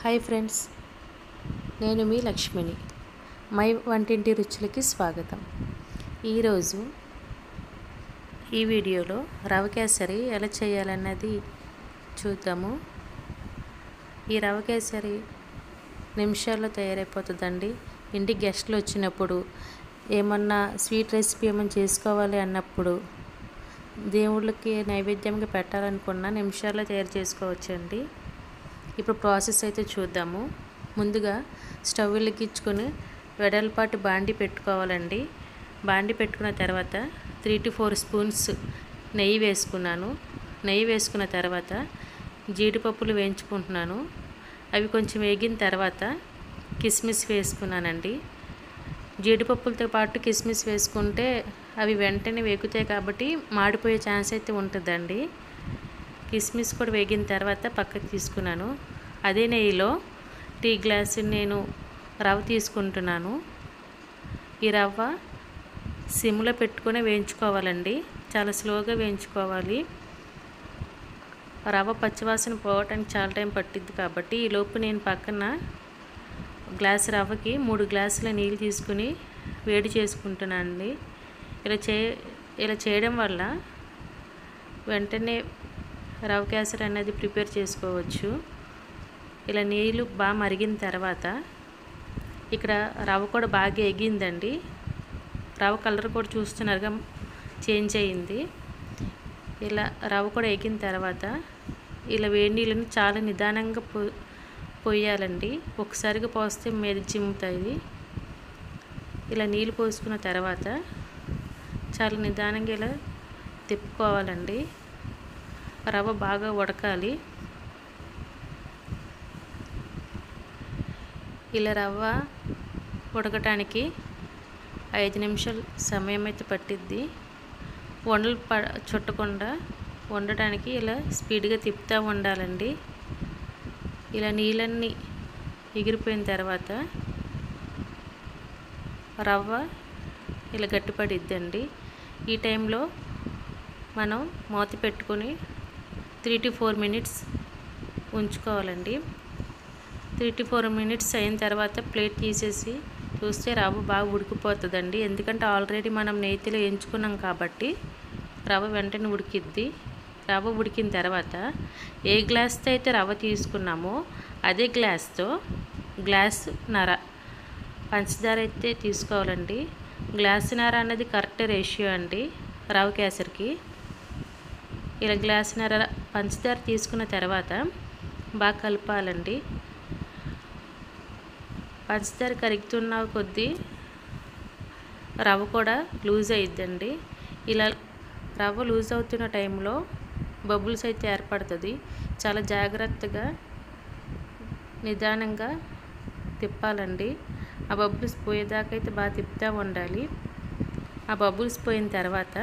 Hi friends, నేను మీ లక్ష్మిని. My వంటింటి రుచులకి స్వాగతం. ఈరోజు ఈ వీడియోలో రవ కేసరి ఎలా చేయాలన్నది చూద్దాము. ఈ రవ కేసరి నిమిషాల్లో తయారైపోతుందండి. ఇంటికి గెస్ట్లు వచ్చినప్పుడు, ఏమన్నా స్వీట్ రెసిపీ ఏమైనా చేసుకోవాలి అన్నప్పుడు, దేవుళ్ళకి నైవేద్యంగా పెట్టాలనుకున్న నిమిషాల్లో తయారు చేసుకోవచ్చండి. ఇప్పుడు ప్రాసెస్ అయితే చూద్దాము. ముందుగా స్టవ్ వెలిగించుకొని వెడల్పాటి బాండి పెట్టుకోవాలండి. బాండి పెట్టుకున్న తర్వాత 3 to 4 స్పూన్స్ నెయ్యి వేసుకున్నాను. నెయ్యి వేసుకున్న తర్వాత జీడిపప్పులు వేయించుకుంటున్నాను. అవి కొంచెం వేగిన తర్వాత కిస్మిస్ వేసుకున్నానండి. జీడిపప్పులతో పాటు కిస్మిస్ వేసుకుంటే అవి వెంటనే వేగుతాయి కాబట్టి మాడిపోయే ఛాన్స్ అయితే ఉంటుందండి. కిస్మిస్ కూడా వేగిన తర్వాత పక్కకు తీసుకున్నాను. అదే నెయ్యిలో టీ గ్లాసు నేను రవ్వ తీసుకుంటున్నాను. ఈ రవ్వ సిమ్లో పెట్టుకొని వేయించుకోవాలండి. చాలా స్లోగా వేయించుకోవాలి. రవ్వ పచ్చివాసన పోవటానికి చాలా టైం పట్టిద్ది కాబట్టి ఈలోపు నేను పక్కన గ్లాసు రవ్వకి 3 గ్లాసుల నీళ్ళు తీసుకుని వేడి చేసుకుంటున్నానండి. ఇలా చేయడం వల్ల వెంటనే రవ కేసరి అనేది ప్రిపేర్ చేసుకోవచ్చు. ఇలా నీళ్ళు బాగా మరిగిన తర్వాత ఇక్కడ రవ్వ కూడా బాగా ఎగిందండి. రవ్వ కలర్ కూడా చూస్తున్నారుగా చేంజ్ అయ్యింది. ఇలా రవ్వ కూడా ఎగిన తర్వాత ఇలా వేడి నీళ్ళని చాలా నిదానంగా పోయాలండి. ఒకసారిగా పోస్తే మీద చిమ్ముతాయి. ఇలా నీళ్ళు పోసుకున్న తర్వాత చాలా నిదానంగా ఇలా తిప్పుకోవాలండి. రవ్వ బాగా ఉడకాలి. ఇలా రవ్వ ఉడకటానికి 5 నిమిషాలు సమయం అయితే పట్టిద్ది. వండలు చుట్టకుండా వండటానికి ఇలా స్పీడ్గా తిప్పుతూ ఉండాలండి. ఇలా నీళ్ళన్నీ ఎగిరిపోయిన తర్వాత రవ్వ ఇలా గట్టిపడిద్దండి. ఈ టైంలో మనం మూత పెట్టుకొని 3 to 4 మినిట్స్ ఉంచుకోవాలండి. 3 to 4 మినిట్స్ అయిన తర్వాత ప్లేట్ తీసేసి చూస్తే రవ్వ బాగా ఉడికిపోతుందండి. ఎందుకంటే ఆల్రెడీ మనం నేతిలో ఎంచుకున్నాం కాబట్టి రవ్వ వెంటనే ఉడికిద్ది. రవ్వ ఉడికిన తర్వాత ఏ గ్లాస్తో అయితే రవ్వ తీసుకున్నామో అదే గ్లాస్తో గ్లాసున్నర పంచదార అయితే తీసుకోవాలండి. గ్లాసున్నర అన్నది కరెక్ట్ రేషియో అండి రవ కేసరికి. ఇలా గ్లాసున్నర పంచదార తీసుకున్న తర్వాత బాగా కలపాలండి. పంచదార కరుగుతున్న కొద్దీ రవ్వ కూడా లూజ్ అయిద్దండి. ఇలా రవ్వ లూజ్ అవుతున్న టైంలో బబుల్స్ అయితే ఏర్పడుతుంది. చాలా జాగ్రత్తగా నిదానంగా తిప్పాలండి. ఆ బబుల్స్ పోయేదాకా అయితే బాగా తిప్పుతూ ఉండాలి. ఆ బబుల్స్ పోయిన తర్వాత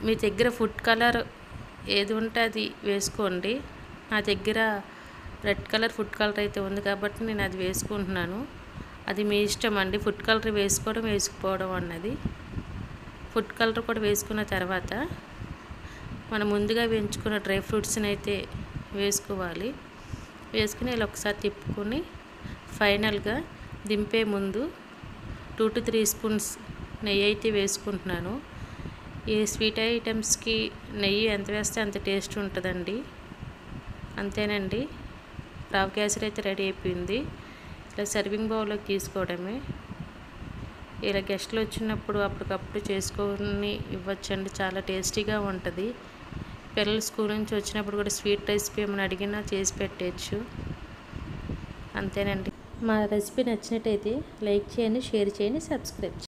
మీ దగ్గర ఫుడ్ కలర్ ఏది ఉంటే అది వేసుకోండి. నా దగ్గర రెడ్ కలర్ ఫుడ్ కలర్ అయితే ఉంది కాబట్టి నేను అది వేసుకుంటున్నాను. అది మీ ఇష్టం అండి, ఫుడ్ కలర్ వేసుకోవడం వేసుకుపోవడం అన్నది. ఫుడ్ కలర్ కూడా వేసుకున్న తర్వాత మనం ముందుగా వేయించుకున్న డ్రై ఫ్రూట్స్ని అయితే వేసుకోవాలి. వేసుకుని ఇలా ఒకసారి తిప్పుకొని ఫైనల్గా దింపే ముందు 2 to 3 స్పూన్స్ నెయ్యి అయితే వేసుకుంటున్నాను. ఈ స్వీట్ ఐటమ్స్కి నెయ్యి ఎంత వేస్తే అంత టేస్ట్ ఉంటుందండి. అంతేనండి, రవ కేసరి అయితే రెడీ అయిపోయింది. ఇలా సర్వింగ్ బౌల్లోకి తీసుకోవడమే. ఇలా గెస్ట్లు వచ్చినప్పుడు అప్పటికప్పుడు చేసుకొని ఇవ్వచ్చండి. చాలా టేస్టీగా ఉంటుంది. పిల్లలు స్కూల్ నుంచి వచ్చినప్పుడు కూడా స్వీట్ రెసిపీ ఏమైనా అడిగినా చేసి పెట్టచ్చు. అంతేనండి. మా రెసిపీ నచ్చినట్టయితే లైక్ చేయండి, షేర్ చేయండి, సబ్స్క్రైబ్ చేయండి.